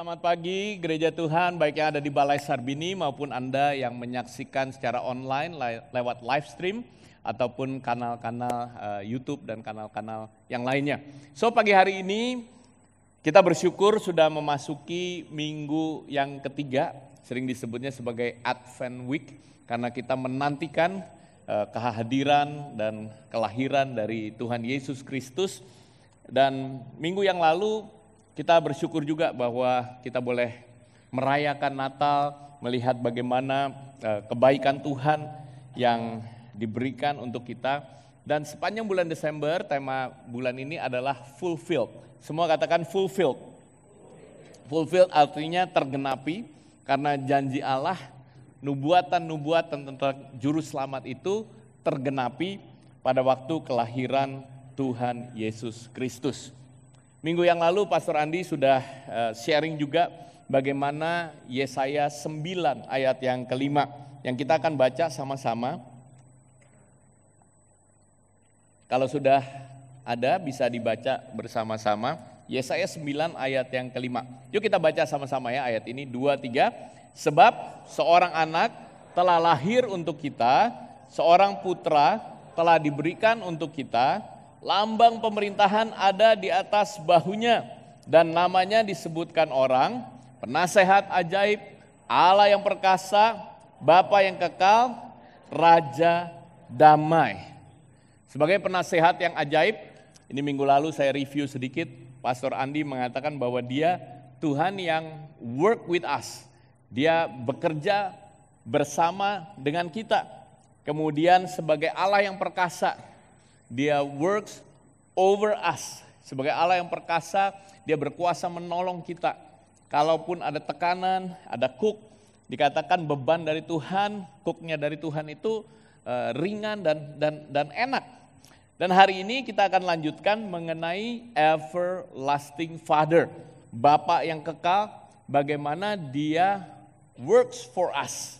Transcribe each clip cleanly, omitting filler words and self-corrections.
Selamat pagi Gereja Tuhan, baik yang ada di Balai Sarbini maupun Anda yang menyaksikan secara online lewat live stream ataupun kanal-kanal YouTube dan kanal-kanal yang lainnya. So pagi hari ini kita bersyukur sudah memasuki minggu yang ketiga, sering disebutnya sebagai Advent Week karena kita menantikan kehadiran dan kelahiran dari Tuhan Yesus Kristus. Dan minggu yang lalu kita bersyukur juga bahwa kita boleh merayakan Natal, melihat bagaimana kebaikan Tuhan yang diberikan untuk kita. Dan sepanjang bulan Desember, tema bulan ini adalah fulfilled. Semua katakan fulfilled. Fulfilled artinya tergenapi, karena janji Allah, nubuatan-nubuatan tentang juru selamat itu tergenapi pada waktu kelahiran Tuhan Yesus Kristus. Minggu yang lalu Pastor Andi sudah sharing juga bagaimana Yesaya 9 ayat yang kelima yang kita akan baca sama-sama. Kalau sudah ada bisa dibaca bersama-sama. Yesaya 9 ayat yang kelima. Yuk kita baca sama-sama ya ayat ini 2, 3. Sebab seorang anak telah lahir untuk kita, seorang putra telah diberikan untuk kita. Lambang pemerintahan ada di atas bahunya dan namanya disebutkan orang, penasehat ajaib, Allah yang perkasa, Bapa yang kekal, Raja damai. Sebagai penasehat yang ajaib, ini minggu lalu saya review sedikit, Pastor Andi mengatakan bahwa dia Tuhan yang work with us. Dia bekerja bersama dengan kita. Kemudian sebagai Allah yang perkasa, dia works over us. Sebagai Allah yang perkasa, dia berkuasa menolong kita. Kalaupun ada tekanan, ada kuk, dikatakan beban dari Tuhan, kuknya dari Tuhan itu ringan dan enak. Dan hari ini kita akan lanjutkan mengenai everlasting Father. Bapa yang kekal, bagaimana dia works for us.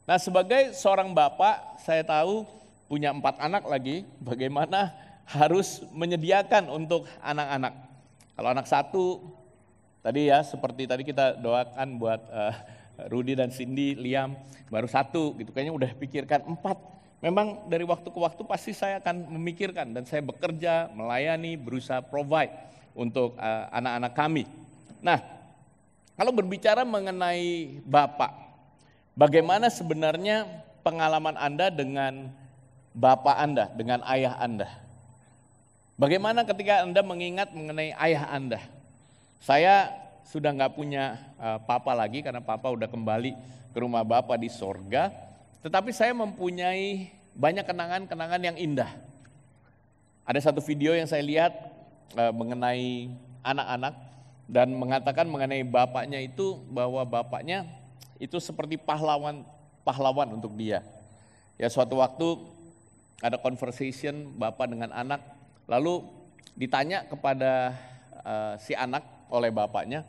Nah sebagai seorang bapak, saya tahu punya 4 anak lagi, bagaimana harus menyediakan untuk anak-anak. Kalau anak 1, tadi ya seperti tadi kita doakan buat Rudy dan Cindy, Liam, baru 1 gitu, kayaknya udah pikirkan 4. Memang dari waktu ke waktu pasti saya akan memikirkan dan saya bekerja, melayani, berusaha provide untuk anak-anak kami. Nah, kalau berbicara mengenai Bapak, bagaimana sebenarnya pengalaman Anda dengan Bapak Anda, dengan ayah Anda? Bagaimana ketika Anda mengingat mengenai ayah Anda? Saya sudah nggak punya papa lagi karena papa udah kembali ke rumah Bapak di sorga. Tetapi saya mempunyai banyak kenangan-kenangan yang indah. Ada satu video yang saya lihat mengenai anak-anak dan mengatakan mengenai bapaknya itu bahwa bapaknya itu seperti pahlawan untuk dia. Ya suatu waktu ada conversation bapak dengan anak, lalu ditanya kepada si anak oleh bapaknya,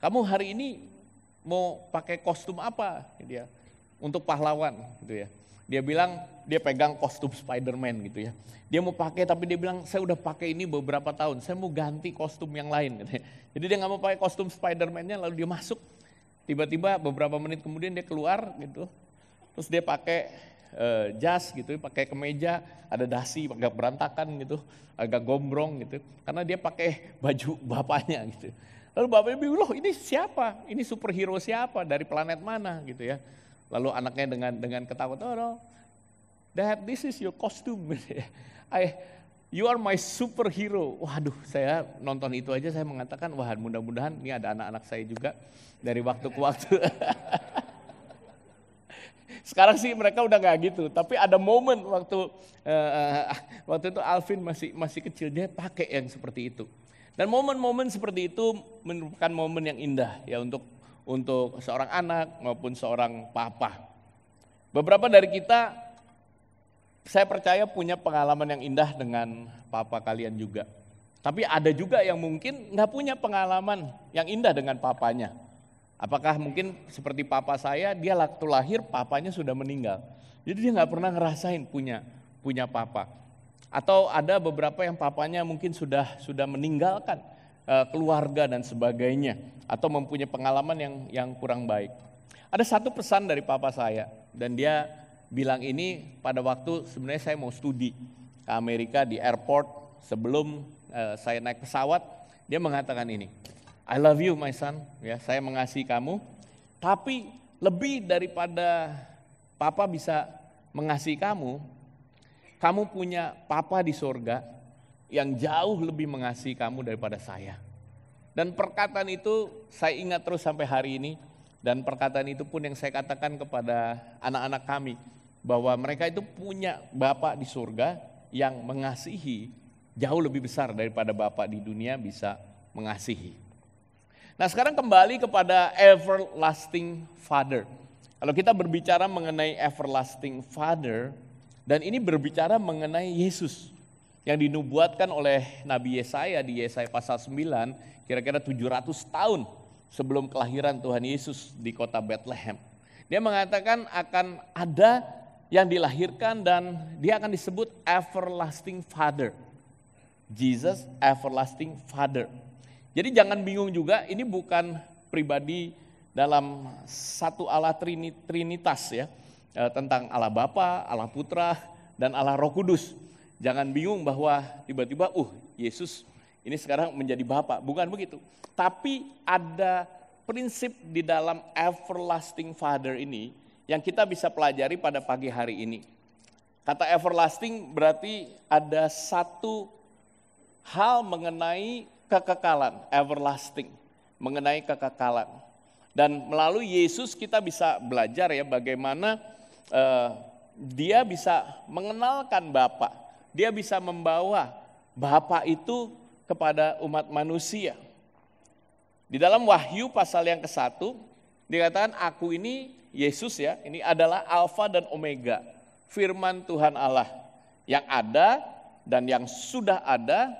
kamu hari ini mau pakai kostum apa? Dia untuk pahlawan, gitu ya. Dia bilang dia pegang kostum Spider-Man gitu ya. Dia mau pakai tapi dia bilang saya udah pakai ini beberapa tahun, saya mau ganti kostum yang lain. Gitu ya. Jadi dia nggak mau pakai kostum Spider-Man-nya, lalu dia masuk. Tiba-tiba beberapa menit kemudian dia keluar gitu, terus dia pakai jas gitu, pakai kemeja, ada dasi, agak berantakan gitu, agak gombrong gitu, karena dia pakai baju bapaknya gitu. Lalu bapaknya bilang, loh ini siapa? Ini superhero siapa? Dari planet mana gitu ya? Lalu anaknya dengan ketakutan, oh no, Dad, this is your costume. You are my superhero. Waduh, saya nonton itu aja saya mengatakan, wah mudah-mudahan ini ada anak-anak saya juga dari waktu ke waktu. Sekarang sih mereka udah nggak gitu, tapi ada momen waktu itu Alvin masih kecil, dia pakai yang seperti itu. Dan momen-momen seperti itu merupakan momen yang indah ya untuk seorang anak maupun seorang papa. Beberapa dari kita, saya percaya punya pengalaman yang indah dengan papa kalian juga. Tapi ada juga yang mungkin nggak punya pengalaman yang indah dengan papanya. Apakah mungkin seperti papa saya, dia waktu lahir papanya sudah meninggal. Jadi dia nggak pernah ngerasain punya papa. Atau ada beberapa yang papanya mungkin sudah meninggalkan keluarga dan sebagainya, atau mempunyai pengalaman yang kurang baik. Ada satu pesan dari papa saya, dan dia bilang ini pada waktu sebenarnya saya mau studi ke Amerika di airport sebelum saya naik pesawat. Dia mengatakan ini, I love you my son, ya, saya mengasihi kamu, tapi lebih daripada papa bisa mengasihi kamu, kamu punya papa di sorga yang jauh lebih mengasihi kamu daripada saya. Dan perkataan itu saya ingat terus sampai hari ini, dan perkataan itu pun yang saya katakan kepada anak-anak kami, bahwa mereka itu punya Bapa di surga yang mengasihi jauh lebih besar daripada Bapa di dunia bisa mengasihi. Nah, sekarang kembali kepada everlasting Father. Kalau kita berbicara mengenai everlasting Father, dan ini berbicara mengenai Yesus yang dinubuatkan oleh Nabi Yesaya di Yesaya pasal 9, kira-kira 700 tahun sebelum kelahiran Tuhan Yesus di kota Bethlehem. Dia mengatakan akan ada yang dilahirkan dan dia akan disebut everlasting Father. Jesus everlasting Father. Jadi jangan bingung juga, ini bukan pribadi dalam satu Allah Trinitas ya, tentang Allah Bapa, Allah Putra, dan Allah Roh Kudus. Jangan bingung bahwa tiba-tiba Yesus ini sekarang menjadi Bapa, bukan begitu. Tapi ada prinsip di dalam everlasting Father ini yang kita bisa pelajari pada pagi hari ini. Kata everlasting berarti ada satu hal mengenai kekekalan, everlasting, mengenai kekekalan. Dan melalui Yesus kita bisa belajar ya bagaimana dia bisa mengenalkan Bapa. Dia bisa membawa Bapa itu kepada umat manusia. Di dalam Wahyu pasal yang ke-1 dikatakan aku ini Yesus ya, ini adalah Alfa dan Omega, firman Tuhan Allah yang ada dan yang sudah ada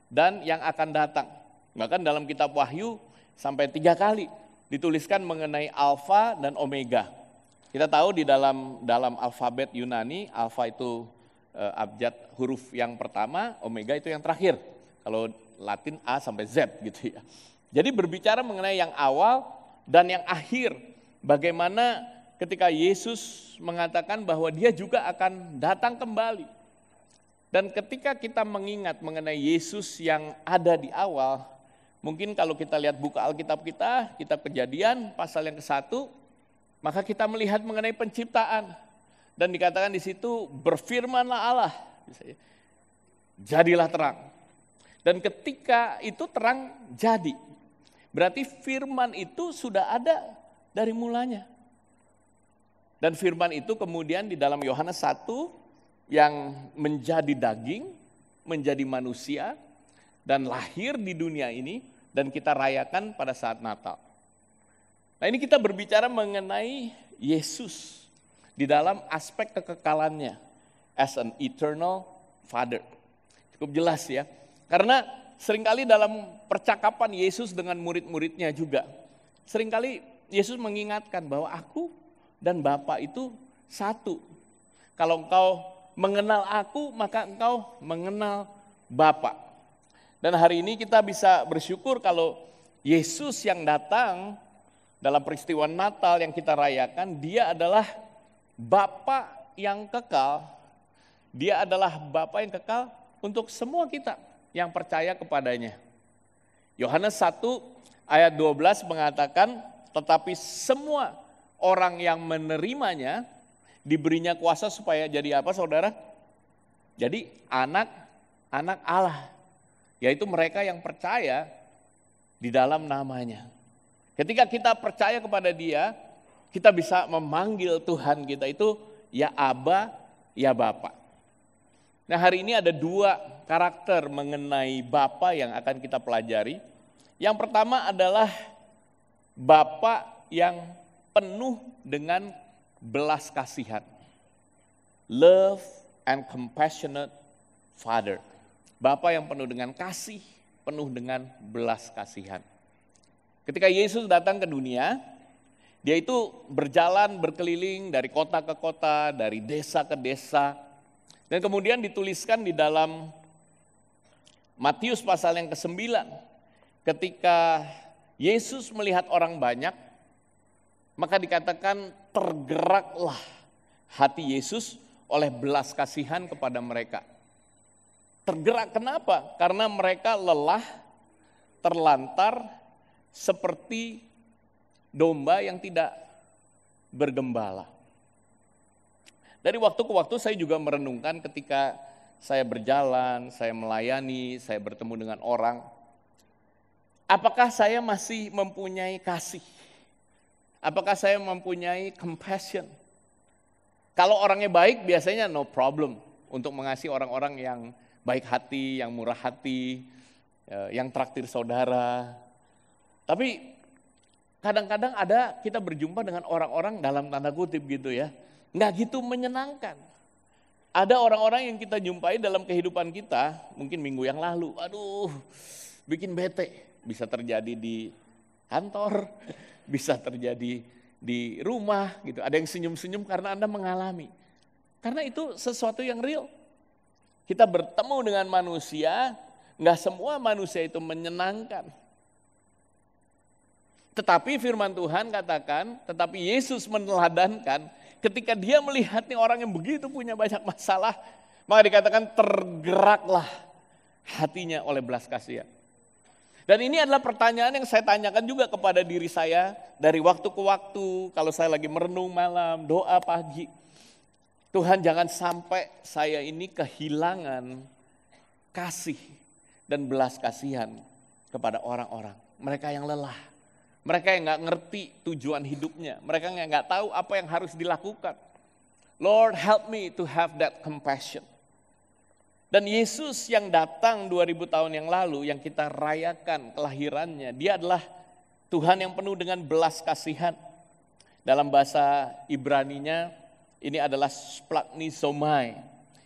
dan yang akan datang. Bahkan dalam kitab Wahyu sampai 3 kali dituliskan mengenai Alfa dan Omega. Kita tahu di dalam alfabet Yunani, Alfa itu abjad huruf yang pertama, Omega itu yang terakhir. Kalau Latin A sampai Z gitu ya. Jadi berbicara mengenai yang awal dan yang akhir. Bagaimana ketika Yesus mengatakan bahwa dia juga akan datang kembali. Dan ketika kita mengingat mengenai Yesus yang ada di awal, mungkin kalau kita lihat buku Alkitab kita, kitab Kejadian pasal yang ke-1, maka kita melihat mengenai penciptaan. Dan dikatakan di situ berfirmanlah Allah, jadilah terang. Dan ketika itu terang jadi. Berarti firman itu sudah ada dari mulanya. Dan firman itu kemudian di dalam Yohanes 1 yang menjadi daging, menjadi manusia, dan lahir di dunia ini, dan kita rayakan pada saat Natal. Nah ini kita berbicara mengenai Yesus di dalam aspek kekekalannya as an eternal Father. Cukup jelas ya, karena seringkali dalam percakapan Yesus dengan murid-muridnya juga, seringkali Yesus mengingatkan bahwa aku dan Bapa itu satu. Kalau engkau mengenal aku, maka engkau mengenal Bapa. Dan hari ini kita bisa bersyukur kalau Yesus yang datang dalam peristiwa Natal yang kita rayakan, dia adalah Bapa yang kekal. Dia adalah Bapa yang kekal untuk semua kita yang percaya kepadanya. Yohanes 1 ayat 12 mengatakan, tetapi semua orang yang menerimanya diberinya kuasa supaya jadi apa saudara? Jadi anak-anak Allah, yaitu mereka yang percaya di dalam namanya. Ketika kita percaya kepada dia, kita bisa memanggil Tuhan kita itu ya Aba, ya Bapa. Nah hari ini ada 2 karakter mengenai Bapa yang akan kita pelajari. Yang pertama adalah Bapa yang penuh dengan belas kasihan. Love and compassionate Father. Bapa yang penuh dengan kasih, penuh dengan belas kasihan. Ketika Yesus datang ke dunia, dia itu berjalan berkeliling dari kota ke kota, dari desa ke desa. Dan kemudian dituliskan di dalam Matius pasal yang ke-9, ketika Yesus melihat orang banyak, maka dikatakan tergeraklah hati Yesus oleh belas kasihan kepada mereka. Tergerak kenapa? Karena mereka lelah, terlantar, seperti domba yang tidak bergembala. Dari waktu ke waktu saya juga merenungkan ketika saya berjalan, saya melayani, saya bertemu dengan orang. Apakah saya masih mempunyai kasih? Apakah saya mempunyai compassion? Kalau orangnya baik biasanya no problem untuk mengasihi orang-orang yang baik hati, yang murah hati, yang traktir saudara. Tapi kadang-kadang ada kita berjumpa dengan orang-orang dalam tanda kutip gitu ya, nggak gitu menyenangkan. Ada orang-orang yang kita jumpai dalam kehidupan kita, mungkin minggu yang lalu, aduh bikin bete. Bisa terjadi di kantor, bisa terjadi di rumah gitu. Ada yang senyum-senyum karena Anda mengalami. Karena itu sesuatu yang real. Kita bertemu dengan manusia, nggak semua manusia itu menyenangkan. Tetapi firman Tuhan katakan, tetapi Yesus meneladankan ketika dia melihat nih orang yang begitu punya banyak masalah, maka dikatakan tergeraklah hatinya oleh belas kasihan. Dan ini adalah pertanyaan yang saya tanyakan juga kepada diri saya dari waktu ke waktu, kalau saya lagi merenung malam, doa pagi. Tuhan jangan sampai saya ini kehilangan kasih dan belas kasihan kepada orang-orang. Mereka yang lelah, mereka yang gak ngerti tujuan hidupnya, mereka yang gak tahu apa yang harus dilakukan. Lord, help me to have that compassion. Dan Yesus yang datang 2000 tahun yang lalu, yang kita rayakan kelahirannya, dia adalah Tuhan yang penuh dengan belas kasihan. Dalam bahasa Ibraninya, ini adalah splagnisomai,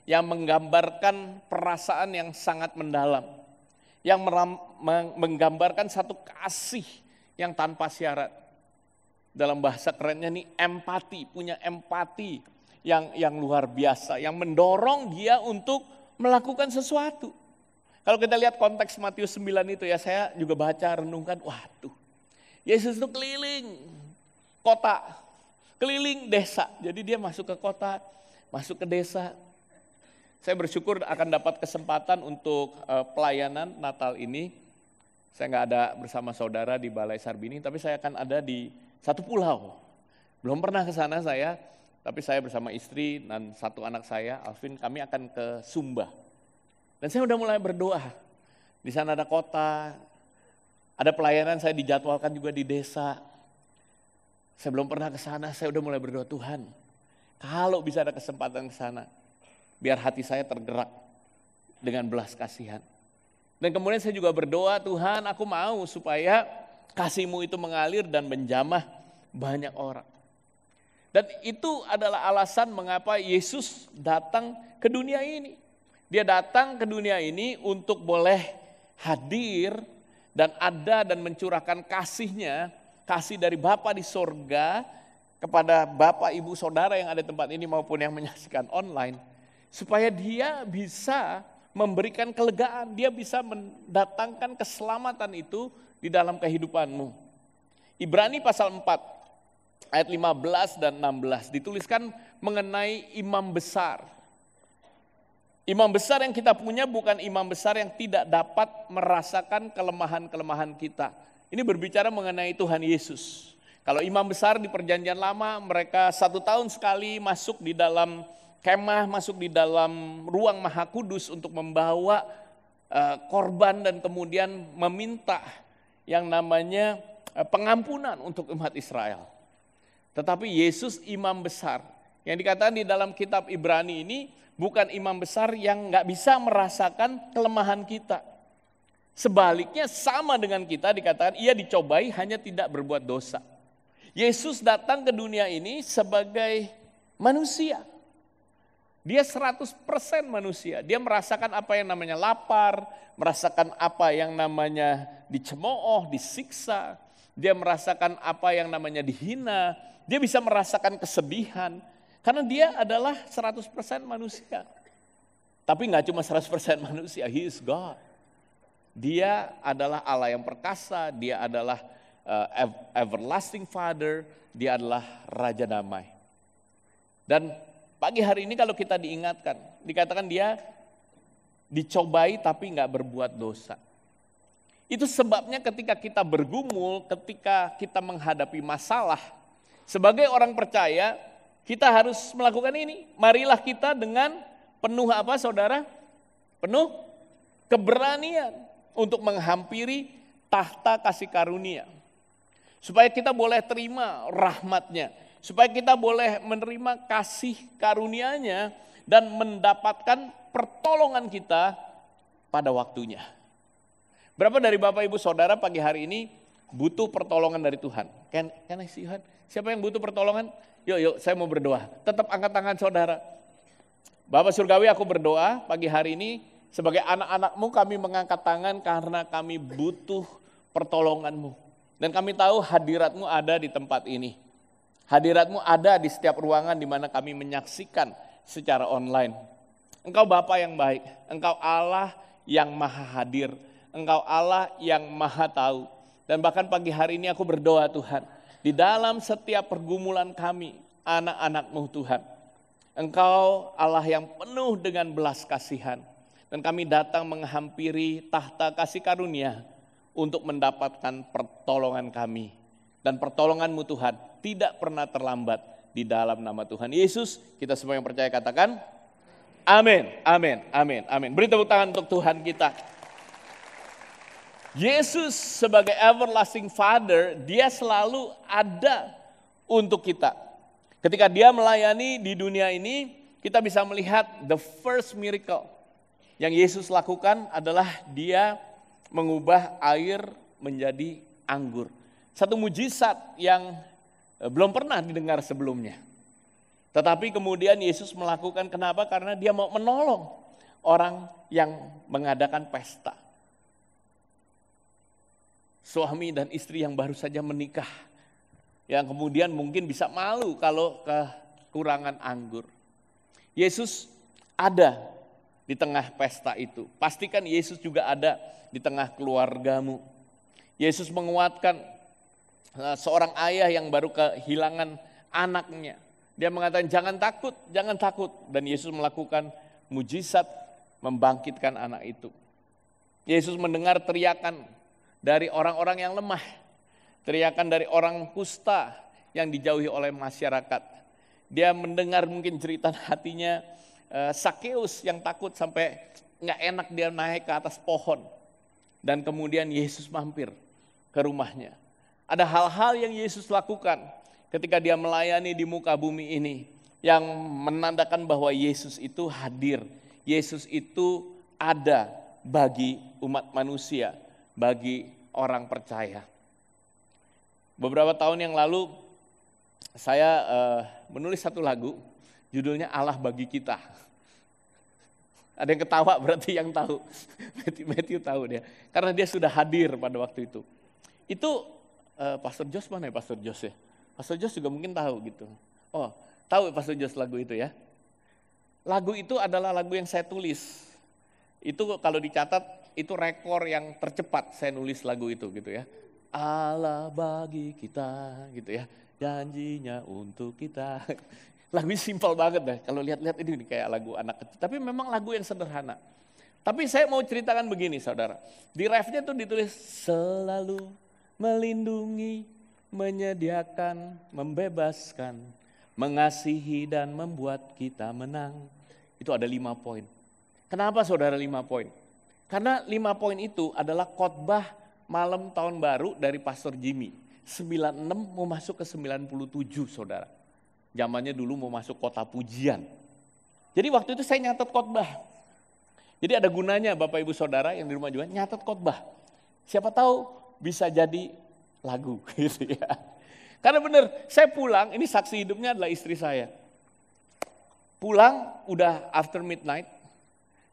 yang menggambarkan perasaan yang sangat mendalam, yang menggambarkan satu kasih yang tanpa syarat. Dalam bahasa kerennya nih empati, punya empati yang luar biasa, yang mendorong dia untuk melakukan sesuatu. Kalau kita lihat konteks Matius 9 itu ya, saya juga baca, renungkan, waduh, Yesus itu keliling kota, keliling desa. Jadi dia masuk ke kota, masuk ke desa. Saya bersyukur akan dapat kesempatan untuk pelayanan Natal ini. Saya nggak ada bersama saudara di Balai Sarbini, tapi saya akan ada di satu pulau. Belum pernah ke sana saya, tapi saya bersama istri dan satu anak saya, Alvin, kami akan ke Sumba. Dan saya udah mulai berdoa. Di sana ada kota, ada pelayanan, saya dijadwalkan juga di desa. Saya belum pernah ke sana, saya udah mulai berdoa, Tuhan, kalau bisa ada kesempatan ke sana, biar hati saya tergerak dengan belas kasihan. Dan kemudian saya juga berdoa, Tuhan, aku mau supaya kasih-Mu itu mengalir dan menjamah banyak orang. Dan itu adalah alasan mengapa Yesus datang ke dunia ini. Dia datang ke dunia ini untuk boleh hadir dan ada dan mencurahkan kasih-Nya, kasih dari Bapa di sorga kepada Bapak, Ibu, Saudara yang ada di tempat ini maupun yang menyaksikan online. Supaya dia bisa memberikan kelegaan, dia bisa mendatangkan keselamatan itu di dalam kehidupanmu. Ibrani pasal 4. Ayat 15 dan 16 dituliskan mengenai imam besar. Imam besar yang kita punya bukan imam besar yang tidak dapat merasakan kelemahan-kelemahan kita. Ini berbicara mengenai Tuhan Yesus. Kalau imam besar di perjanjian lama, mereka 1 tahun sekali masuk di dalam kemah, masuk di dalam ruang maha kudus untuk membawa korban dan kemudian meminta yang namanya pengampunan untuk umat Israel. Tetapi Yesus imam besar, yang dikatakan di dalam kitab Ibrani ini bukan imam besar yang gak bisa merasakan kelemahan kita. Sebaliknya sama dengan kita dikatakan ia dicobai hanya tidak berbuat dosa. Yesus datang ke dunia ini sebagai manusia. Dia 100% manusia, dia merasakan apa yang namanya lapar, merasakan apa yang namanya dicemooh, disiksa, dia merasakan apa yang namanya dihina, dia bisa merasakan kesedihan, karena dia adalah 100% manusia. Tapi gak cuma 100% manusia, He is God. Dia adalah Allah yang perkasa, dia adalah everlasting Father, dia adalah Raja damai. Dan pagi hari ini kalau kita diingatkan, dikatakan dia dicobai tapi nggak berbuat dosa. Itu sebabnya ketika kita bergumul, ketika kita menghadapi masalah, sebagai orang percaya, kita harus melakukan ini. Marilah kita dengan penuh apa saudara? Penuh keberanian untuk menghampiri tahta kasih karunia. Supaya kita boleh terima rahmat-Nya. Supaya kita boleh menerima kasih karunia-Nya dan mendapatkan pertolongan kita pada waktunya. Berapa dari Bapak Ibu Saudara pagi hari ini butuh pertolongan dari Tuhan? Can I see Tuhan? Siapa yang butuh pertolongan? Yuk saya mau berdoa. Tetap angkat tangan saudara. Bapak Surgawi, aku berdoa pagi hari ini sebagai anak-anak-Mu kami mengangkat tangan karena kami butuh pertolongan-Mu. Dan kami tahu hadirat-Mu ada di tempat ini. Hadirat-Mu ada di setiap ruangan di mana kami menyaksikan secara online. Engkau Bapa yang baik, Engkau Allah yang maha hadir, Engkau Allah yang maha tahu. Dan bahkan pagi hari ini aku berdoa Tuhan, di dalam setiap pergumulan kami, anak-anak-Mu Tuhan, Engkau Allah yang penuh dengan belas kasihan. Dan kami datang menghampiri tahta kasih karunia untuk mendapatkan pertolongan kami. Dan pertolongan-Mu Tuhan tidak pernah terlambat di dalam nama Tuhan Yesus. Kita semua yang percaya katakan, amin, amin, amin, amin. Beri tepuk tangan untuk Tuhan kita. Yesus sebagai everlasting Father, dia selalu ada untuk kita. Ketika dia melayani di dunia ini, kita bisa melihat the first miracle yang Yesus lakukan adalah dia mengubah air menjadi anggur. Satu mujizat yang belum pernah didengar sebelumnya. Tetapi kemudian Yesus melakukan kenapa? Karena dia mau menolong orang yang mengadakan pesta. Suami dan istri yang baru saja menikah, yang kemudian mungkin bisa malu kalau kekurangan anggur. Yesus ada di tengah pesta itu. Pastikan Yesus juga ada di tengah keluargamu. Yesus menguatkan seorang ayah yang baru kehilangan anaknya. Dia mengatakan jangan takut, jangan takut. Dan Yesus melakukan mujizat membangkitkan anak itu. Yesus mendengar teriakan dari orang-orang yang lemah, teriakan dari orang kusta yang dijauhi oleh masyarakat. Dia mendengar mungkin cerita hatinya Sakeus yang takut sampai nggak enak dia naik ke atas pohon. Dan kemudian Yesus mampir ke rumahnya. Ada hal-hal yang Yesus lakukan ketika dia melayani di muka bumi ini yang menandakan bahwa Yesus itu hadir. Yesus itu ada bagi umat manusia, bagi orang percaya. Beberapa tahun yang lalu saya menulis satu lagu, judulnya Allah Bagi Kita. Ada yang ketawa berarti yang tahu, Matthew tahu dia, karena dia sudah hadir pada waktu itu. Itu Pastor Jos mana ya, Pastor Jos ya? Pastor Jos juga mungkin tahu gitu. Oh, tahu Pastor Jos lagu itu ya? Lagu itu adalah lagu yang saya tulis. Itu kalau dicatat, itu rekor yang tercepat saya nulis lagu itu gitu ya. Allah bagi kita gitu ya, janjinya untuk kita. Lagunya simpel banget deh, kalau lihat-lihat ini kayak lagu anak kecil. Tapi memang lagu yang sederhana. Tapi saya mau ceritakan begini saudara. Di refnya tuh ditulis selalu melindungi, menyediakan, membebaskan, mengasihi dan membuat kita menang. Itu ada 5 poin. Kenapa saudara 5 poin? Karena 5 poin itu adalah khotbah malam tahun baru dari Pastor Jimmy. 96 mau masuk ke 97 saudara. Zamannya dulu mau masuk kota pujian. Jadi waktu itu saya nyatet khotbah. Jadi ada gunanya Bapak Ibu Saudara yang di rumah juga nyatet khotbah. Siapa tahu bisa jadi lagu gitu ya. Karena benar, saya pulang, ini saksi hidupnya adalah istri saya. Pulang udah after midnight,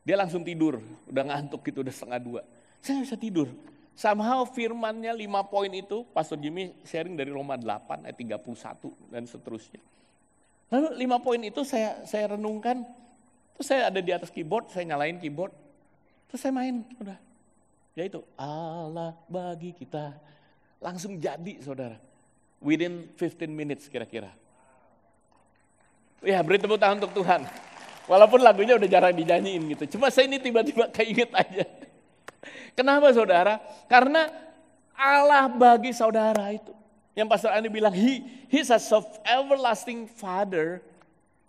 dia langsung tidur, udah ngantuk gitu, udah 1:30. Saya nggak bisa tidur. Somehow firmannya 5 poin itu, Pastor Jimmy sharing dari Roma 8 ayat 31 dan seterusnya. Lalu 5 poin itu saya renungkan, terus saya ada di atas keyboard, saya nyalain keyboard, terus saya main, udah. Yaitu Allah bagi kita. Langsung jadi saudara. Within 15 minutes kira-kira. Ya, beri tepuk tangan untuk Tuhan. Walaupun lagunya udah jarang dinyanyiin gitu. Cuma saya ini tiba-tiba keinget aja. Kenapa saudara? Karena Allah bagi saudara itu. Yang Pastor Andi bilang, He's a everlasting Father.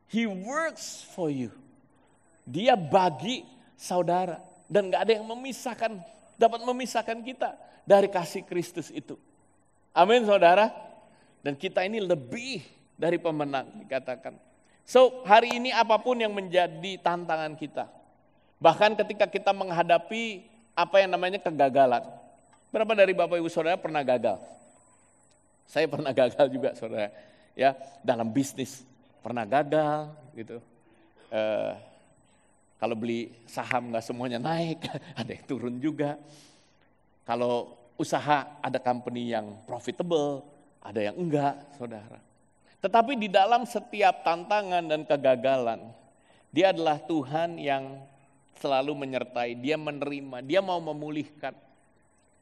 He works for you. Dia bagi saudara. Dan gak ada yang dapat memisahkan kita dari kasih Kristus itu. Amin saudara. Dan kita ini lebih dari pemenang dikatakan. So hari ini apapun yang menjadi tantangan kita. Bahkan ketika kita menghadapi apa yang namanya kegagalan. Berapa dari Bapak Ibu Saudara pernah gagal? Saya pernah gagal juga saudara. Ya, dalam bisnis pernah gagal gitu. Kalau beli saham gak semuanya naik, ada yang turun juga. Kalau usaha ada company yang profitable, ada yang enggak saudara. Tetapi di dalam setiap tantangan dan kegagalan, Dia adalah Tuhan yang selalu menyertai, Dia menerima, Dia mau memulihkan.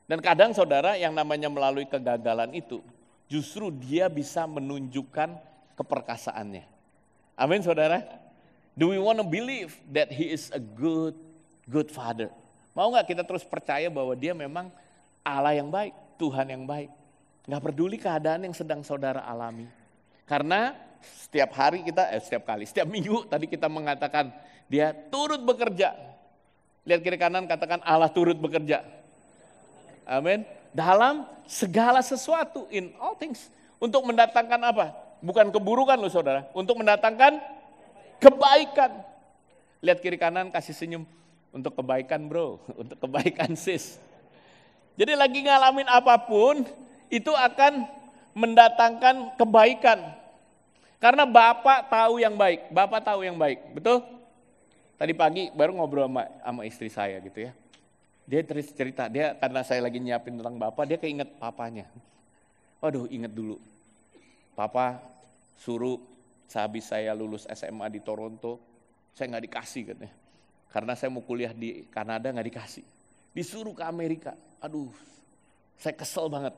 Dan kadang saudara yang namanya melalui kegagalan itu, justru Dia bisa menunjukkan keperkasaannya. Amin saudara. Do we want to believe that He is a good Father? Mau gak kita terus percaya bahwa Dia memang Allah yang baik, Tuhan yang baik. Gak peduli keadaan yang sedang saudara alami. Karena setiap minggu tadi kita mengatakan Dia turut bekerja. Lihat kiri kanan katakan Allah turut bekerja. Amin. Dalam segala sesuatu, in all things. Untuk mendatangkan apa? Bukan keburukan loh saudara. Untuk mendatangkan kebaikan. Lihat kiri kanan kasih senyum. Untuk kebaikan bro, untuk kebaikan sis. Jadi lagi ngalamin apapun, itu akan mendatangkan kebaikan. Karena Bapak tahu yang baik, Bapak tahu yang baik, betul? Tadi pagi baru ngobrol sama istri saya gitu ya. Dia cerita, karena saya lagi nyiapin tentang Bapak, dia keinget papanya. Waduh, inget dulu. Papa suruh sehabis saya lulus SMA di Toronto, saya nggak dikasih katanya. Karena saya mau kuliah di Kanada nggak dikasih. Disuruh ke Amerika, aduh saya kesel banget.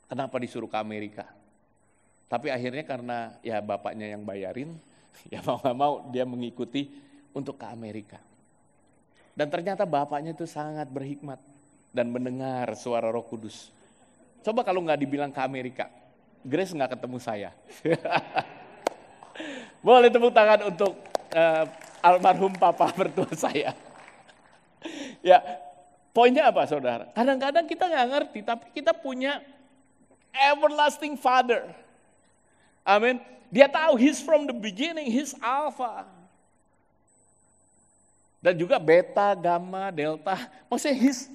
Kenapa disuruh ke Amerika? Tapi akhirnya karena ya bapaknya yang bayarin, ya mau gak mau dia mengikuti untuk ke Amerika. Dan ternyata bapaknya itu sangat berhikmat dan mendengar suara Roh Kudus. Coba kalau gak dibilang ke Amerika, Grace gak ketemu saya. Boleh tepuk tangan untuk almarhum papa mertua saya. Ya, poinnya apa saudara? Kadang-kadang kita gak ngerti, tapi kita punya everlasting Father. Amin. Dia tahu He's from the beginning, He's Alpha. Dan juga beta, gamma, delta. Maksudnya He's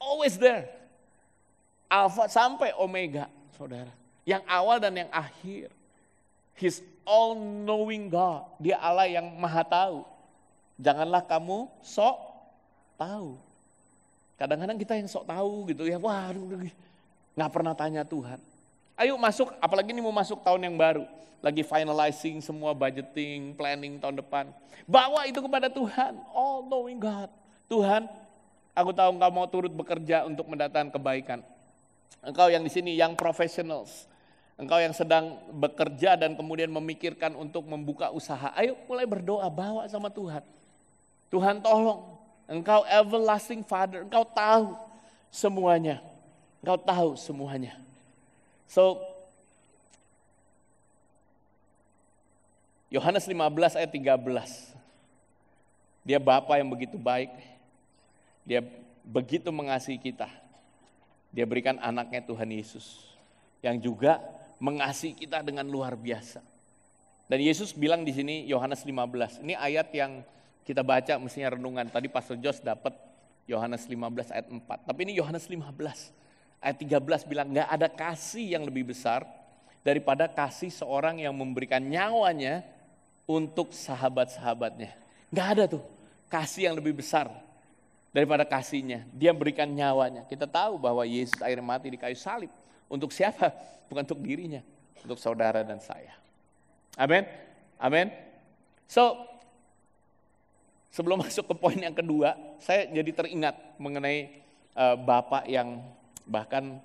always there. Alpha sampai omega, saudara. Yang awal dan yang akhir. He's all knowing God. Dia Allah yang maha tahu. Janganlah kamu sok tahu. Kadang-kadang kita yang sok tahu gitu ya. Waduh, gak pernah tanya Tuhan. Ayo masuk, apalagi ini mau masuk tahun yang baru. Lagi finalizing semua budgeting, planning tahun depan. Bawa itu kepada Tuhan, all knowing God. Tuhan, aku tahu Engkau mau turut bekerja untuk mendatangkan kebaikan. Engkau yang di sini, yang professionals. Engkau yang sedang bekerja dan kemudian memikirkan untuk membuka usaha. Ayo mulai berdoa, bawa sama Tuhan. Tuhan tolong, Engkau everlasting Father, Engkau tahu semuanya. Engkau tahu semuanya. So, Yohanes 15 ayat 13. Dia Bapa yang begitu baik. Dia begitu mengasihi kita. Dia berikan anaknya Tuhan Yesus. Yang juga mengasihi kita dengan luar biasa. Dan Yesus bilang di sini Yohanes 15. Ini ayat yang kita baca mestinya renungan. Tadi Pastor Jos dapat Yohanes 15 ayat 4. Tapi ini Yohanes 15. Ayat 13 bilang gak ada kasih yang lebih besar daripada kasih seorang yang memberikan nyawanya untuk sahabat-sahabatnya. Gak ada tuh kasih yang lebih besar daripada kasihnya. Dia berikan nyawanya. Kita tahu bahwa Yesus akhirnya mati di kayu salib. Untuk siapa? Bukan untuk dirinya. Untuk saudara dan saya. Amin. Amin. So, Sebelum masuk ke poin yang kedua, saya jadi teringat mengenai Bapak yang bahkan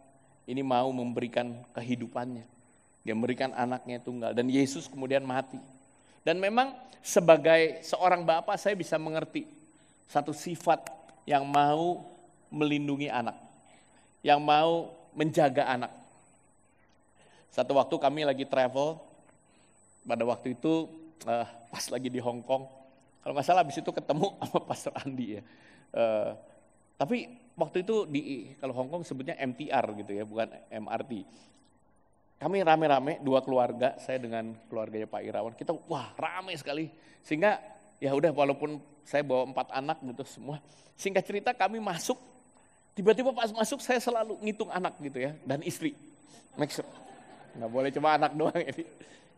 ini mau memberikan kehidupannya. Dia memberikan anaknya tunggal dan Yesus kemudian mati. Dan memang sebagai seorang bapak saya bisa mengerti satu sifat yang mau melindungi anak, yang mau menjaga anak. Satu waktu kami lagi travel, pada waktu itu pas lagi di Hong Kong, kalau nggak salah habis itu ketemu sama Pastor Andi ya. Tapi waktu itu kalau Hong Kong sebutnya MTR gitu ya, bukan MRT. Kami rame-rame 2 keluarga, saya dengan keluarganya Pak Irawan, kita wah rame sekali. Sehingga ya udah walaupun saya bawa 4 anak gitu semua, singkat cerita kami masuk, tiba-tiba pas masuk saya selalu ngitung anak gitu ya, dan istri. Make sure, nggak boleh cuma anak doang ini.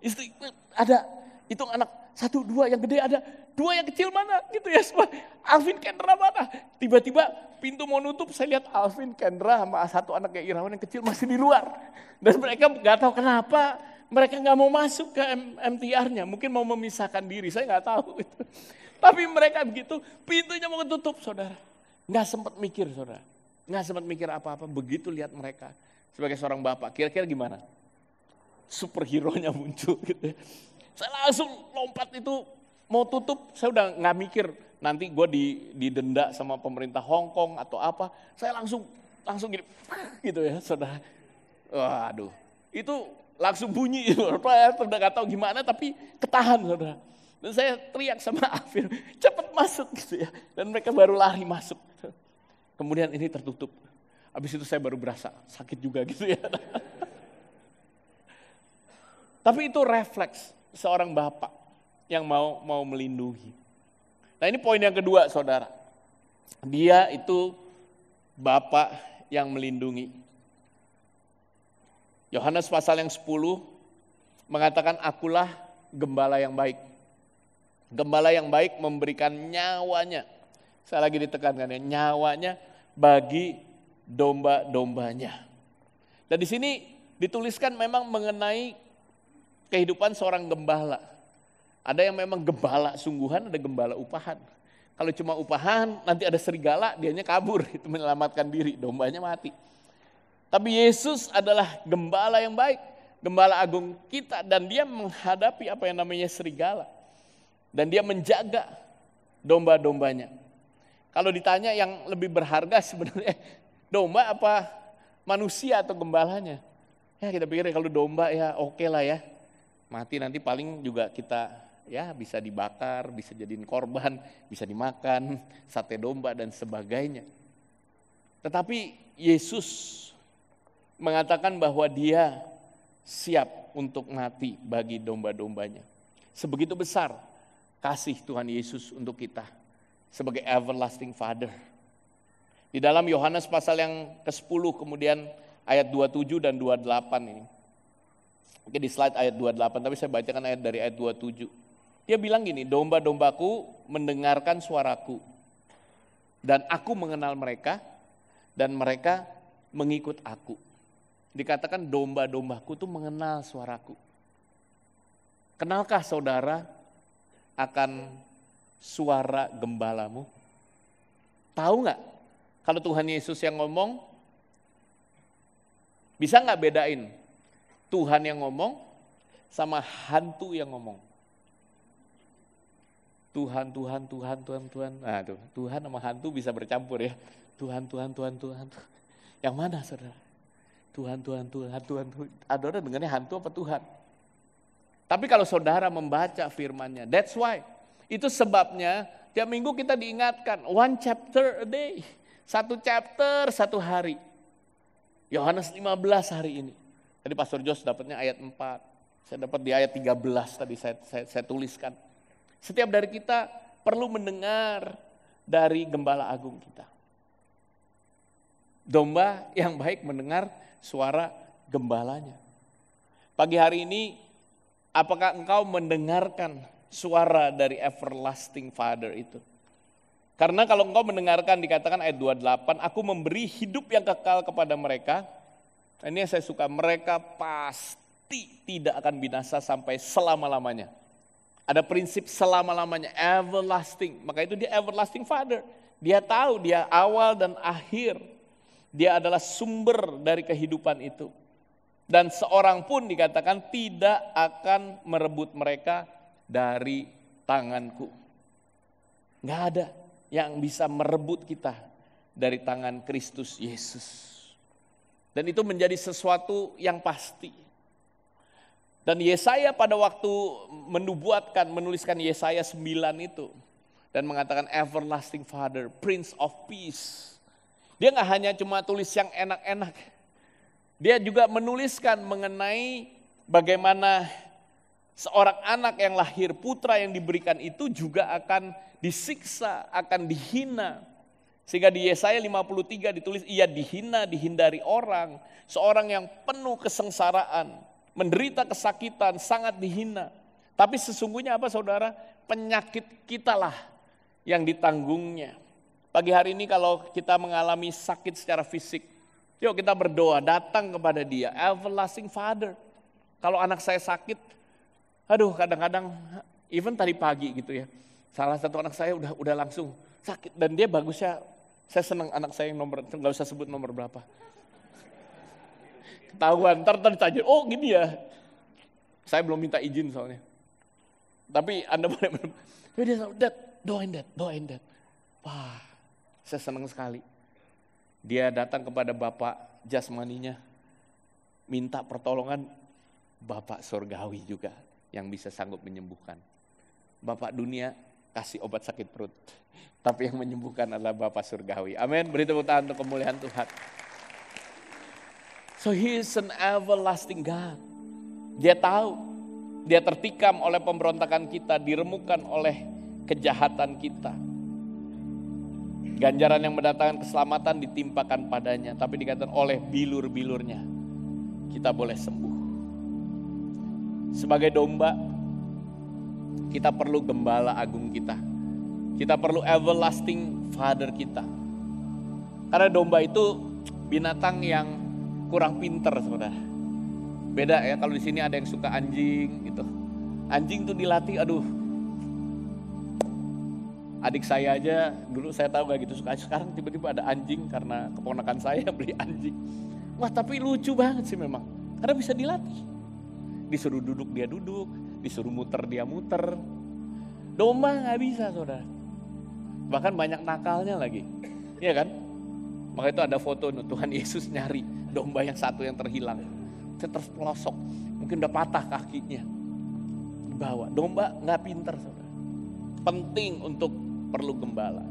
Istri ada, hitung anak, 1, 2 yang gede ada, 2 yang kecil mana gitu ya semua. Alvin, Kendra mana? Tiba-tiba pintu mau nutup, saya lihat Alvin, Kendra sama 1 anaknya Irawan yang kecil masih di luar. Dan mereka nggak tahu kenapa mereka nggak mau masuk ke MTR-nya, mungkin mau memisahkan diri, saya nggak tahu. Tapi mereka begitu, pintunya mau ketutup, saudara. Nggak sempat mikir, saudara. Nggak sempat mikir apa-apa, begitu lihat mereka. Sebagai seorang bapak, kira-kira gimana? Superhero-nya muncul gitu ya. Saya langsung lompat itu, mau tutup, saya udah nggak mikir nanti gue didenda sama pemerintah Hong Kong atau apa. Saya langsung gini, gitu ya, saudara. Waduh, itu langsung bunyi, udah nggak tahu gimana tapi ketahan, saudara. Dan saya teriak sama Afir, cepat masuk gitu ya. Dan mereka baru lari masuk. Kemudian ini tertutup. Habis itu saya baru berasa sakit juga gitu ya. Tapi itu refleks seorang bapak yang mau melindungi. Nah ini poin yang kedua, saudara. Dia itu bapak yang melindungi. Yohanes pasal yang 10 mengatakan akulah gembala yang baik. Gembala yang baik memberikan nyawanya. Saya lagi ditekankan ya, nyawanya bagi domba-dombanya. Dan di sini dituliskan memang mengenai kehidupan seorang gembala. Ada yang memang gembala sungguhan, ada gembala upahan. Kalau cuma upahan, nanti ada serigala, dianya kabur, itu menyelamatkan diri, dombanya mati. Tapi Yesus adalah gembala yang baik, gembala agung kita, dan dia menghadapi apa yang namanya serigala. Dan dia menjaga domba-dombanya. Kalau ditanya yang lebih berharga sebenarnya domba apa manusia atau gembalanya? Ya kita pikir kalau domba ya oke lah ya. Mati nanti paling juga kita ya bisa dibakar, bisa jadiin korban, bisa dimakan, sate domba dan sebagainya. Tetapi Yesus mengatakan bahwa dia siap untuk mati bagi domba-dombanya. Sebegitu besar kasih Tuhan Yesus untuk kita sebagai everlasting Father. Di dalam Yohanes pasal yang ke-10 kemudian ayat 27 dan 28 ini. Oke di slide ayat 28, tapi saya bacakan ayat dari ayat 27. Dia bilang gini, domba-dombaku mendengarkan suaraku dan aku mengenal mereka dan mereka mengikut aku. Dikatakan domba-dombaku itu mengenal suaraku. Kenalkah saudara akan suara gembalamu? Tahu nggak kalau Tuhan Yesus yang ngomong, bisa nggak bedain Tuhan yang ngomong sama hantu yang ngomong? Tuhan. Nah tuh, Tuhan sama hantu bisa bercampur ya. Tuhan. Yang mana saudara? Tuhan. Ada orang dengarnya hantu apa Tuhan? Tapi kalau saudara membaca firman-Nya, that's why. Itu sebabnya tiap minggu kita diingatkan, 1 chapter a day. 1 chapter 1 hari. Yohanes 15 hari ini. Tadi Pastor Jos dapatnya ayat 4. Saya dapat di ayat 13 tadi saya tuliskan. Setiap dari kita perlu mendengar dari gembala agung kita. Domba yang baik mendengar suara gembalanya. Pagi hari ini, apakah engkau mendengarkan suara dari everlasting Father itu? Karena kalau engkau mendengarkan, dikatakan ayat 28, aku memberi hidup yang kekal kepada mereka. Ini yang saya suka, mereka pasti tidak akan binasa sampai selama-lamanya. Ada prinsip selama-lamanya, everlasting. Maka itu dia everlasting Father. Dia tahu dia awal dan akhir. Dia adalah sumber dari kehidupan itu. Dan seorang pun dikatakan tidak akan merebut mereka dari tanganku. Nggak ada yang bisa merebut kita dari tangan Kristus Yesus. Dan itu menjadi sesuatu yang pasti. Dan Yesaya pada waktu menuliskan Yesaya 9 itu. Dan mengatakan everlasting Father, Prince of Peace. Dia gak hanya cuma tulis yang enak-enak. Dia juga menuliskan mengenai bagaimana seorang anak yang lahir, putra yang diberikan itu juga akan disiksa, akan dihina. Sehingga di Yesaya 53 ditulis, ia dihina, dihindari orang. Seorang yang penuh kesengsaraan. Menderita kesakitan, sangat dihina. Tapi sesungguhnya apa saudara? Penyakit kitalah yang ditanggungnya. Pagi hari ini kalau kita mengalami sakit secara fisik, yuk kita berdoa, datang kepada Dia, everlasting Father. Kalau anak saya sakit, aduh kadang-kadang, even tadi pagi gitu ya, salah satu anak saya udah langsung sakit. Dan dia bagusnya, saya senang anak saya yang nggak usah sebut nomor berapa. Ketahuan, ntar ditanya, oh gini ya. Saya belum minta izin soalnya. Tapi Anda boleh, dia doain that. Wah, saya senang sekali. Dia datang kepada Bapak jasmaninya, minta pertolongan Bapak surgawi juga yang bisa sanggup menyembuhkan. Bapak dunia kasih obat sakit perut, tapi yang menyembuhkan adalah Bapak surgawi. Amin, beri tepuk tangan untuk kemuliaan Tuhan. So he is an everlasting God. Dia tahu, dia tertikam oleh pemberontakan kita, diremukkan oleh kejahatan kita. Ganjaran yang mendatangkan keselamatan ditimpakan padanya, tapi dikatakan oleh bilur-bilurnya kita boleh sembuh. Sebagai domba, kita perlu gembala agung kita. Kita perlu everlasting Father kita. Karena domba itu binatang yang kurang pinter saudara. Beda ya kalau di sini ada yang suka anjing gitu. Anjing tuh dilatih, aduh. Adik saya aja dulu saya tahu gak gitu suka. Sekarang tiba-tiba ada anjing karena keponakan saya beli anjing. Wah tapi lucu banget sih memang. Karena bisa dilatih. Disuruh duduk dia duduk, disuruh muter dia muter. Domba gak bisa saudara. Bahkan banyak nakalnya lagi. Iya kan? Maka itu ada foto Tuhan Yesus nyari domba yang satu yang terhilang. Terpelosok, mungkin udah patah kakinya. Dibawa, domba gak pinter saudara. Penting untuk perlu gembala.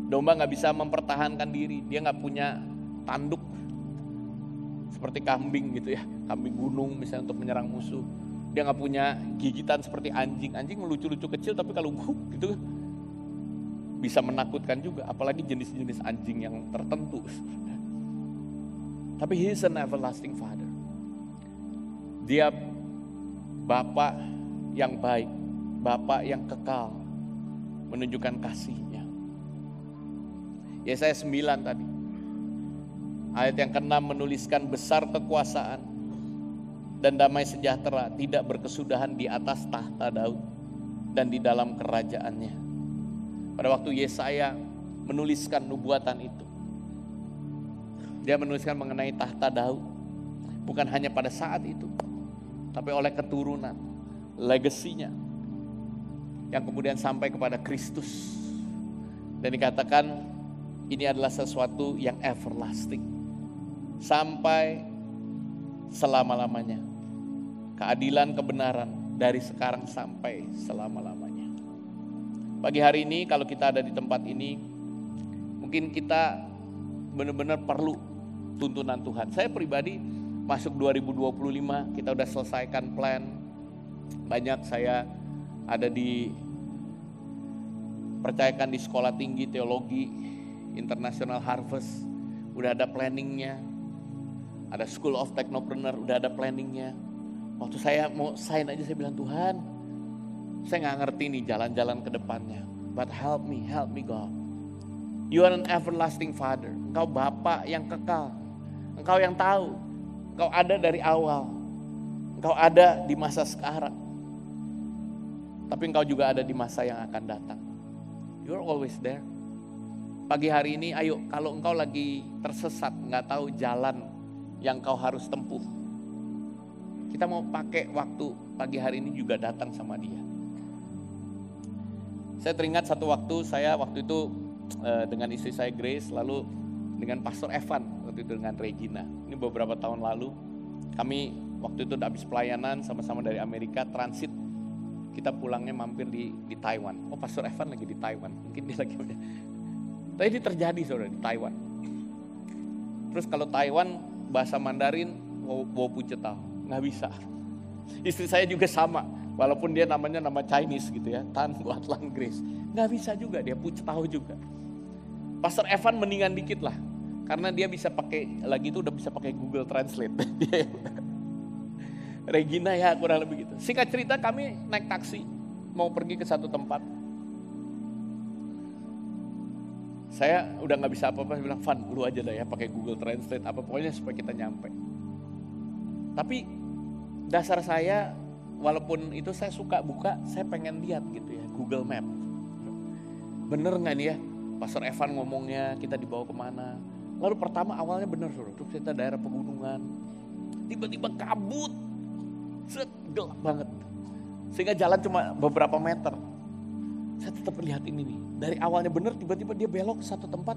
Domba gak bisa mempertahankan diri, dia gak punya tanduk. Seperti kambing gitu ya, kambing gunung misalnya untuk menyerang musuh. Dia gak punya gigitan seperti anjing. Anjing lucu-lucu kecil tapi kalau gitu bisa menakutkan juga. Apalagi jenis-jenis anjing yang tertentu. Tapi he is an everlasting Father. Dia Bapa yang baik, Bapa yang kekal, menunjukkan kasih-Nya. Yesaya 9 tadi. Ayat yang ke-6 menuliskan besar kekuasaan dan damai sejahtera tidak berkesudahan di atas tahta Daud dan di dalam kerajaannya. Pada waktu Yesaya menuliskan nubuatan itu, dia menuliskan mengenai tahta Daud. Bukan hanya pada saat itu, tapi oleh keturunan, legasinya, yang kemudian sampai kepada Kristus. Dan dikatakan ini adalah sesuatu yang everlasting. Sampai selama-lamanya. Keadilan, kebenaran dari sekarang sampai selama-lamanya. Pagi hari ini kalau kita ada di tempat ini, mungkin kita benar-benar perlu tuntunan Tuhan. Saya pribadi masuk 2025, kita udah selesaikan plan. Banyak saya ada percayakan di sekolah tinggi teologi International Harvest, udah ada planningnya. Ada School of Technopreneur, udah ada planningnya. Waktu saya mau sign aja saya bilang, Tuhan, saya gak ngerti nih jalan-jalan ke depannya. But help me God. You are an everlasting Father. Engkau Bapa yang kekal. Engkau yang tahu. Engkau ada dari awal. Engkau ada di masa sekarang. Tapi engkau juga ada di masa yang akan datang. You're always there. Pagi hari ini, ayo, kalau engkau lagi tersesat, nggak tahu jalan yang kau harus tempuh, kita mau pakai waktu pagi hari ini juga datang sama dia. Saya teringat satu waktu, saya waktu itu dengan istri saya Grace, lalu dengan Pastor Evan, waktu itu dengan Regina. Ini beberapa tahun lalu, kami waktu itu udah habis pelayanan sama-sama dari Amerika, transit. Kita pulangnya mampir di Taiwan. Oh, Pastor Evan lagi di Taiwan, mungkin dia lagi. Tapi ini terjadi saudara di Taiwan. Terus kalau Taiwan bahasa Mandarin, wo pucetao, nggak bisa. Istri saya juga sama, walaupun dia namanya nama Chinese gitu ya, Tan Buat Lan Grace, nggak bisa juga dia pucetao juga. Pastor Evan mendingan dikit lah, karena dia bisa pakai lagi itu udah bisa pakai Google Translate. Regina ya kurang lebih gitu. Singkat cerita kami naik taksi mau pergi ke satu tempat. Saya udah nggak bisa apa-apa, saya bilang Van lu aja dah ya pakai Google Translate apa pokoknya supaya kita nyampe. Tapi dasar saya walaupun itu saya suka buka, saya pengen lihat gitu ya Google Map. Bener nggak nih ya Pastor Evan ngomongnya kita dibawa kemana? Lalu pertama awalnya bener suruh, terus kita daerah pegunungan, tiba-tiba kabut. Gelap banget, sehingga jalan cuma beberapa meter. Saya tetap lihat ini nih, dari awalnya bener, tiba-tiba dia belok ke satu tempat,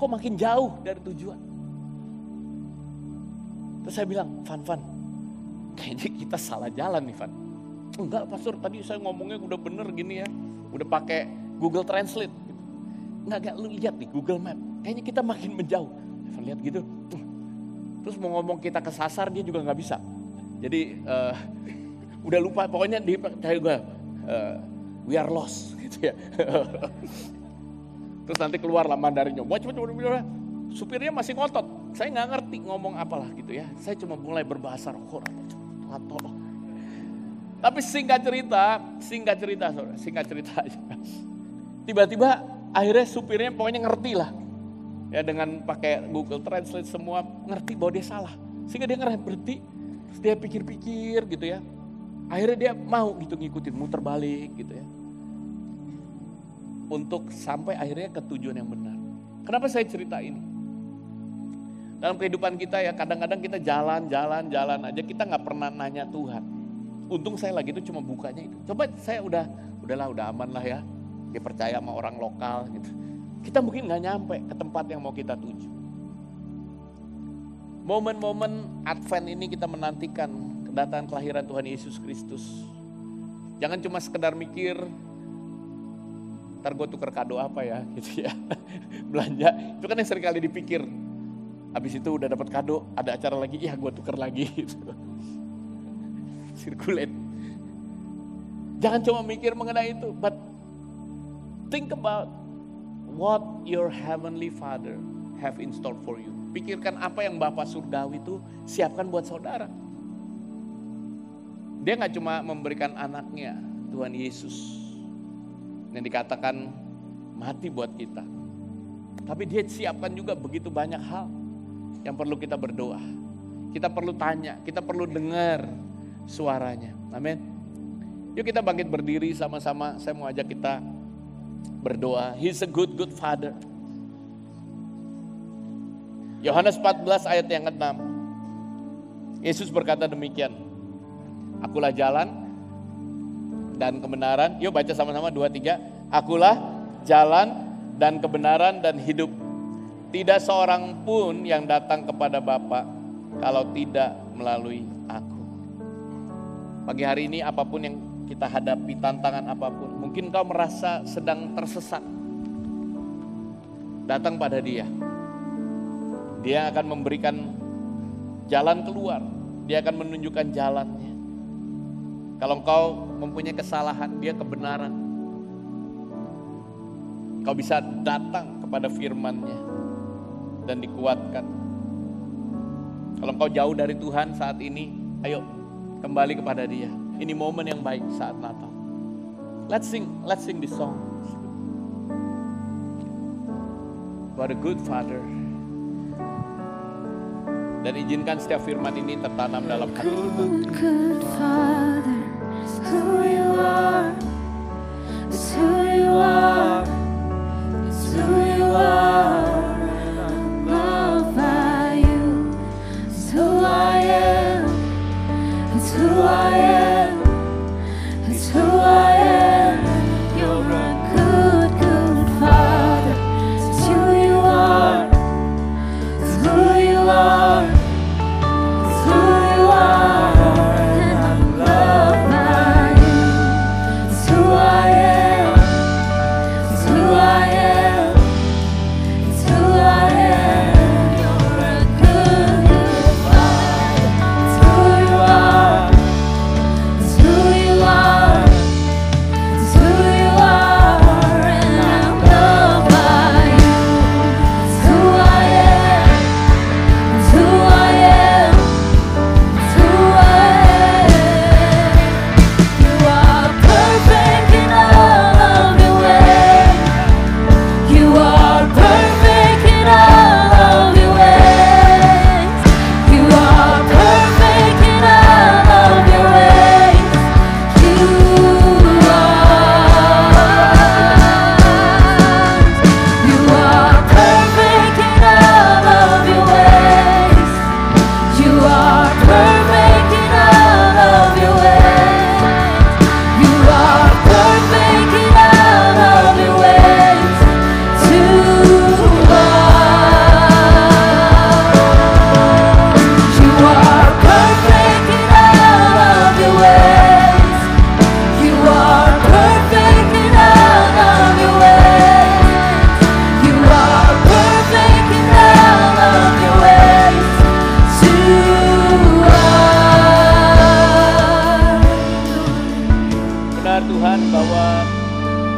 kok makin jauh dari tujuan. Terus saya bilang, Van, kayaknya kita salah jalan nih Van. Enggak Pastor, tadi saya ngomongnya udah bener gini ya, udah pakai Google Translate. Gitu. Enggak, lu lihat nih Google Map, kayaknya kita makin menjauh. Van lihat gitu, terus mau ngomong kita kesasar dia juga nggak bisa. Jadi udah lupa pokoknya di kayak gue we are lost gitu ya. Terus nanti keluar lah Mandarinnya. Supirnya masih ngotot. Saya nggak ngerti ngomong apalah gitu ya. Saya cuma mulai berbahasa roh. Tapi singkat cerita aja. Tiba-tiba akhirnya supirnya pokoknya ngerti lah. Ya dengan pakai Google Translate semua ngerti bahwa dia salah. Sehingga dia berhenti. Terus dia pikir-pikir gitu ya. Akhirnya dia mau gitu ngikutin, muter balik gitu ya. Untuk sampai akhirnya ke tujuan yang benar. Kenapa saya cerita ini? Dalam kehidupan kita ya kadang-kadang kita jalan aja. Kita gak pernah nanya Tuhan. Untung saya lagi itu cuma bukanya itu. Coba saya udah aman lah ya. Dia percaya sama orang lokal gitu. Kita mungkin gak nyampe ke tempat yang mau kita tuju. Momen-momen Advent ini kita menantikan kedatangan kelahiran Tuhan Yesus Kristus. Jangan cuma sekedar mikir, ntar gue tuker kado apa ya gitu ya. Belanja, itu kan yang sering kali dipikir. Habis itu udah dapat kado, ada acara lagi, iya gue tuker lagi gitu. Circulate. Jangan cuma mikir mengenai itu, but think about what your heavenly Father have in store for you. Pikirkan apa yang Bapa Surgawi itu siapkan buat saudara. Dia gak cuma memberikan anaknya, Tuhan Yesus, yang dikatakan mati buat kita. Tapi dia siapkan juga begitu banyak hal yang perlu kita berdoa. Kita perlu tanya, kita perlu dengar suaranya. Amin. Yuk kita bangkit berdiri sama-sama, saya mau ajak kita berdoa. He's a good Father. Yohanes 14 ayat yang ke-6. Yesus berkata demikian. Akulah jalan dan kebenaran. Yuk baca sama-sama 2, 3. Akulah jalan dan kebenaran dan hidup. Tidak seorang pun yang datang kepada Bapa kalau tidak melalui aku. Pagi hari ini apapun yang kita hadapi, tantangan apapun. Mungkin kau merasa sedang tersesat. Datang pada Dia. Dia akan memberikan jalan keluar. Dia akan menunjukkan jalannya. Kalau engkau mempunyai kesalahan, Dia kebenaran. Kau bisa datang kepada firman-Nya dan dikuatkan. Kalau engkau jauh dari Tuhan saat ini, ayo kembali kepada Dia. Ini momen yang baik saat Natal. Let's sing this song. What a good Father. Dan izinkan setiap firman ini tertanam dalam hati kita. Good Father, who you are,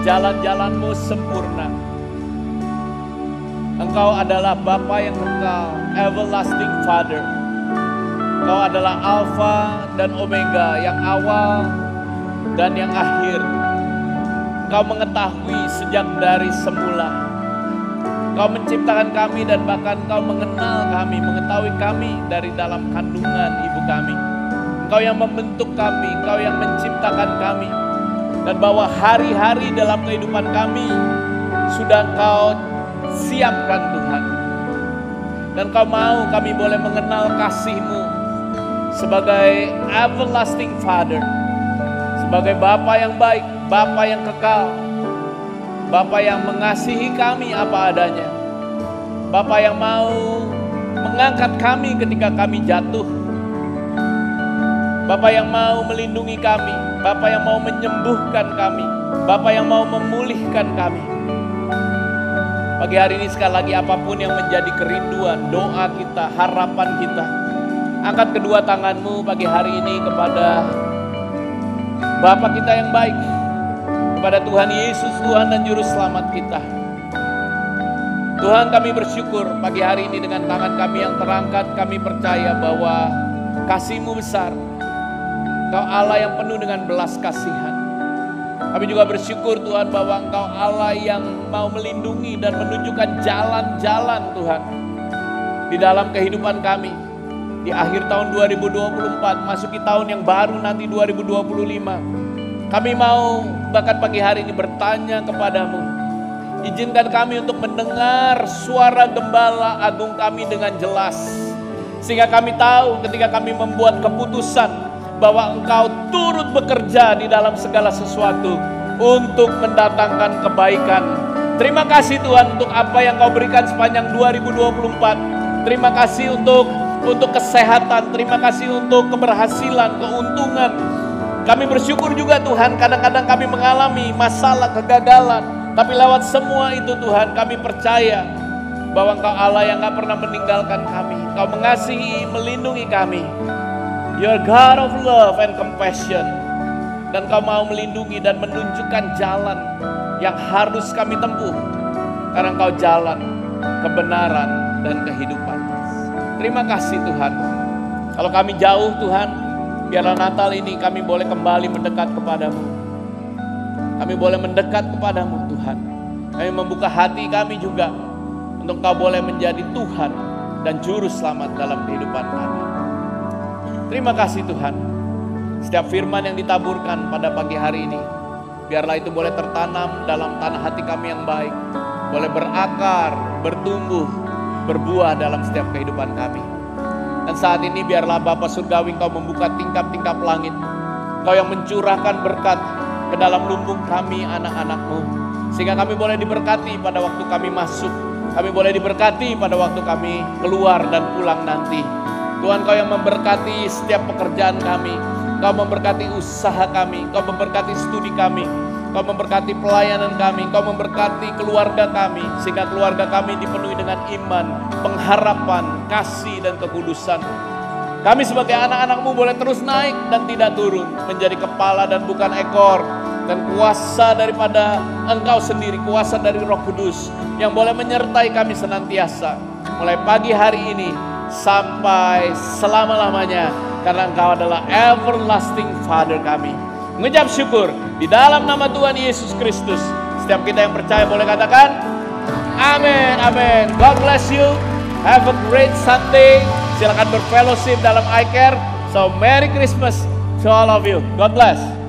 jalan-jalan-Mu sempurna. Engkau adalah Bapa yang kekal, everlasting Father. Engkau adalah Alfa dan Omega, yang awal dan yang akhir. Engkau mengetahui sejak dari semula. Engkau menciptakan kami dan bahkan Engkau mengenal kami, mengetahui kami dari dalam kandungan ibu kami. Engkau yang membentuk kami, Engkau yang menciptakan kami. Dan bahwa hari-hari dalam kehidupan kami sudah Engkau siapkan Tuhan. Dan Kau mau kami boleh mengenal kasih-Mu sebagai everlasting Father, sebagai Bapa yang baik, Bapa yang kekal, Bapa yang mengasihi kami apa adanya, Bapa yang mau mengangkat kami ketika kami jatuh, Bapa yang mau melindungi kami, Bapa yang mau menyembuhkan kami, Bapa yang mau memulihkan kami. Pagi hari ini sekali lagi apapun yang menjadi kerinduan, doa kita, harapan kita, angkat kedua tanganmu pagi hari ini kepada Bapa kita yang baik, kepada Tuhan Yesus, Tuhan dan Juru Selamat kita. Tuhan, kami bersyukur pagi hari ini dengan tangan kami yang terangkat, kami percaya bahwa kasih-Mu besar. Engkau Allah yang penuh dengan belas kasihan. Kami juga bersyukur Tuhan bahwa Engkau Allah yang mau melindungi dan menunjukkan jalan-jalan Tuhan di dalam kehidupan kami. Di akhir tahun 2024, masuki tahun yang baru nanti 2025. Kami mau bahkan pagi hari ini bertanya kepadamu. Izinkan kami untuk mendengar suara gembala agung kami dengan jelas. Sehingga kami tahu ketika kami membuat keputusan bahwa Engkau turut bekerja di dalam segala sesuatu untuk mendatangkan kebaikan. Terima kasih Tuhan untuk apa yang Kau berikan sepanjang 2024. Terima kasih untuk kesehatan, terima kasih untuk keberhasilan, keuntungan. Kami bersyukur juga Tuhan, kadang-kadang kami mengalami masalah, kegagalan. Tapi lewat semua itu Tuhan, kami percaya bahwa Engkau Allah yang gak pernah meninggalkan kami. Engkau mengasihi, melindungi kami. You're God of love and compassion. Dan Kau mau melindungi dan menunjukkan jalan yang harus kami tempuh. Karena Engkau jalan kebenaran dan kehidupan. Terima kasih Tuhan. Kalau kami jauh Tuhan, biarlah Natal ini kami boleh kembali mendekat kepadamu. Kami boleh mendekat kepadamu Tuhan. Kami membuka hati kami juga untuk Kau boleh menjadi Tuhan dan Juru Selamat dalam kehidupan kami. Terima kasih Tuhan. Setiap firman yang ditaburkan pada pagi hari ini, biarlah itu boleh tertanam dalam tanah hati kami yang baik, boleh berakar, bertumbuh, berbuah dalam setiap kehidupan kami. Dan saat ini biarlah Bapa Surgawi, Engkau membuka tingkap-tingkap langit, Engkau yang mencurahkan berkat ke dalam lumbung kami anak-anak-Mu, sehingga kami boleh diberkati pada waktu kami masuk, kami boleh diberkati pada waktu kami keluar dan pulang nanti. Tuhan, Kau yang memberkati setiap pekerjaan kami, Kau memberkati usaha kami, Kau memberkati studi kami, Kau memberkati pelayanan kami, Kau memberkati keluarga kami, sehingga keluarga kami dipenuhi dengan iman, pengharapan, kasih, dan kekudusan. Kami sebagai anak-anak-Mu boleh terus naik dan tidak turun, menjadi kepala dan bukan ekor, dan kuasa daripada Engkau sendiri, kuasa dari Roh Kudus yang boleh menyertai kami senantiasa, mulai pagi hari ini sampai selama-lamanya, karena Engkau adalah everlasting Father kami. Mengucap syukur di dalam nama Tuhan Yesus Kristus. Setiap kita yang percaya boleh katakan amin, amin. God bless you. Have a great Sunday. Silakan berfellowship dalam iCare. So Merry Christmas to all of you. God bless.